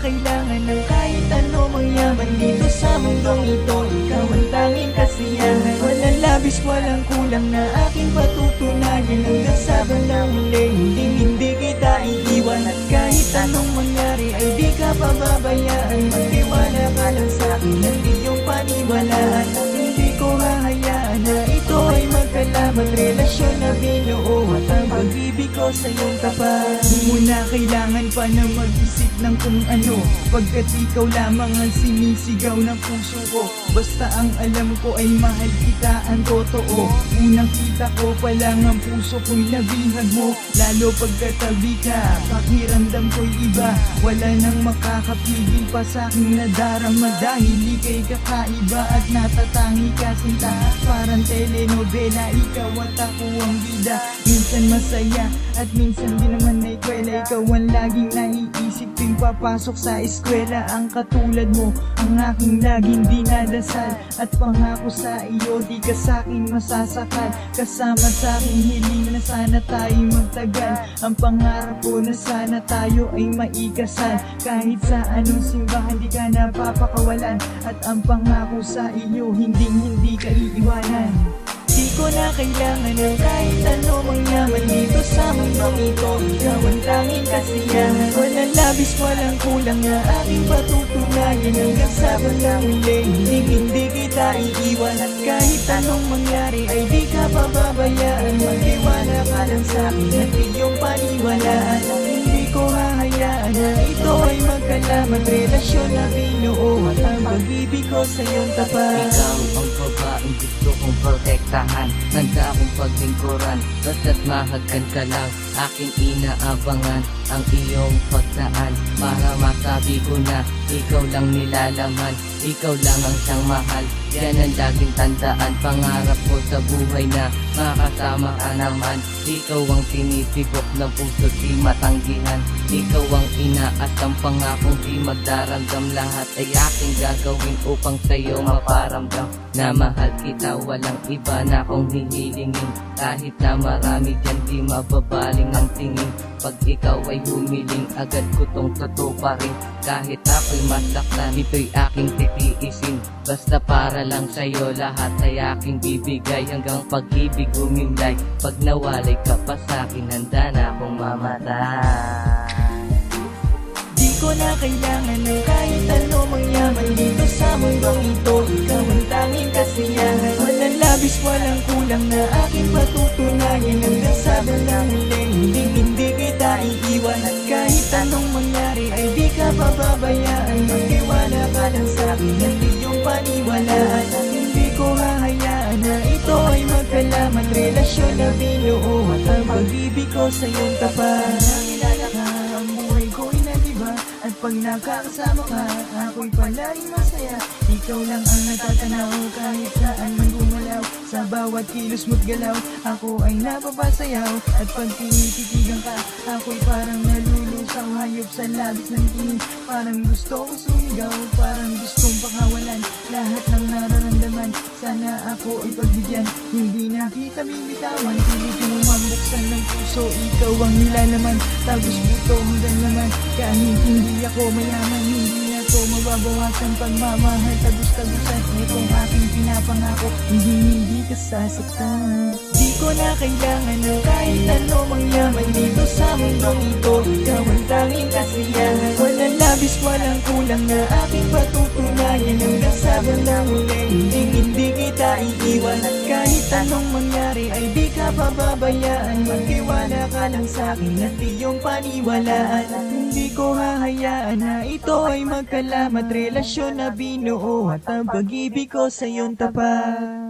kailangan ng kahit ano mangyaman dito sa mundong ito. Ikaw ang tanging kasiyahan, walang labis, walang kulang na aking patutunayan. Hanggang sa bandang huli, hindi kita iiwan. At kahit anong mangyari ay di ka pababayaan. Magtiwala ka lang sa'kin at iyong paniwalaan. Hindi ko hahayaan na ito ay magkalaman. Relasyon na binuo at ang pag-ibig ko sa iyong tapat. Di mo na kailangan pa na mag-isip ng kung ano, pagkat ikaw lamang ang sinisigaw ng puso ko. Basta ang alam ko ay mahal kita, ang totoo. Unang kita ko pa lang ang puso ko'y nabihag mo. Lalo pagkatabi ka, pakiramdam ko'y iba. Wala nang makakapigil pa sa'king nadarama. Dahil ika'y kakaiba at natatangi ka sinta. Parang telenovela, ikaw at ako ang bida. Minsan masaya at minsan di naman na ikwela. Ikaw ang laging naiisip tuwing papasok sa eskwela. Ang katulad mo, ang aking laging dinadasal. At pangako sa iyo, di ka sa'kin masasakal. Kasama sa'king hiling na sana tayo magtagal. Ang pangarap ko na sana tayo ay maikasal. Kahit sa anong simbahan di ka napapakawalan. At ang pangako sa iyo, hindi ka iiwanan. Di ko na kailangan ng kahit ano mangyaman dito sa mundong ito. Ikaw ang tanging kasiyahan, walang labis, walang kulang na aking patutunayan. Hanggang sa bandang huli, hindi kita iiwan. At kahit anong mangyari ay di ka pababayaan. Magtiwala ka lang sa'kin at iyong paniwalaan. Hindi ko hahayaan na ito ay magkalaman. Relasyon na binuo at ang pag-ibig ko sa iyong tapat. Ikaw ang babaeng gusto kong protektahan, handa akong paglingkuran, basta't mahagkan ka lang. Aking inaabangan ang iyong pagdaan, para masabi ko na ikaw lang nilalaman. Ikaw lang ang siyang mahal, yan ang laging tandaan. Pangarap ko sa buhay na makasama ka naman. Ikaw ang tinitibok ng puso, di matanggihan. Ikaw ang inaasam, pangakong di magdaramdam. Lahat ay aking gagawin upang sa'yo maparamdam na mahal kita, walang iba na akong hihilingin. Kahit na marami dyan, di mababaling ang tingin. Pag ikaw ay humiling, agad ko tong tutuparin. Kahit ako'y masaktan, ito'y aking titiisin. Basta para lang sa'yo, lahat ay aking bibigay. Hanggang pag-ibig umimlay, pag nawalay ka pa sa'kin, handa na akong mamatay. Di ko na kailangan ng kahit ano mangyaman dito sa mundong ito. Ikaw ang tanging kasiyahan, walang labis, walang kulang na aking patutunayan. Hanggang sa bandang huli, hindi kita iiwan. At kahit anong mangyari ay di ka pababayaan. Magtiwala ka lang sa'kin at iyong paniwalaan. Hindi ko hahayaan na ito ay magkalaman. Relasyon na binuo at ang pag-ibig ko sa iyong tapat. Nakilala ka, ang buhay ko'y nag-iba. At pag nakakasama ka, ako'y palaging masaya. Ikaw lang ang natatanaw kahit saan man gumalaw. Sa bawat kilos mo't galaw, ako ay napapasayaw. At pag tinititigan ka, ako'y parang nalulusaw. Hayop sa labis ng tingin, parang gusto kong sumigaw. Parang gustong pakawalan lahat ng nararamdaman. Sana ako ay pagbigyan, hindi na kita bibitawan. Pilitin mo mambuksan ng puso, ikaw ang nilalaman. Tapos buto hanggang naman, kahit hindi ako mayaman, hindi ako mababawasan pagmamahal. Tagus-tagusan, itong aking pinapangako, hindi ka sasaktan. Di ko na kailangan ng kahit ano mangyaman dito sa mundong ito. Ikaw ang tanging kasiyahan, walang labis, walang kulang na aking patutunayan. Hanggang sa bandang huli, hindi kita iiwan. At kahit anong mangyari ay di ka pababayaan. Magtiwala ka lang sa'kin at iyong paniwalaan. Hindi ko hahayaan na ito ay magkalamat. Relasyon na binuo at ang pag-ibig ko sa iyong tapat.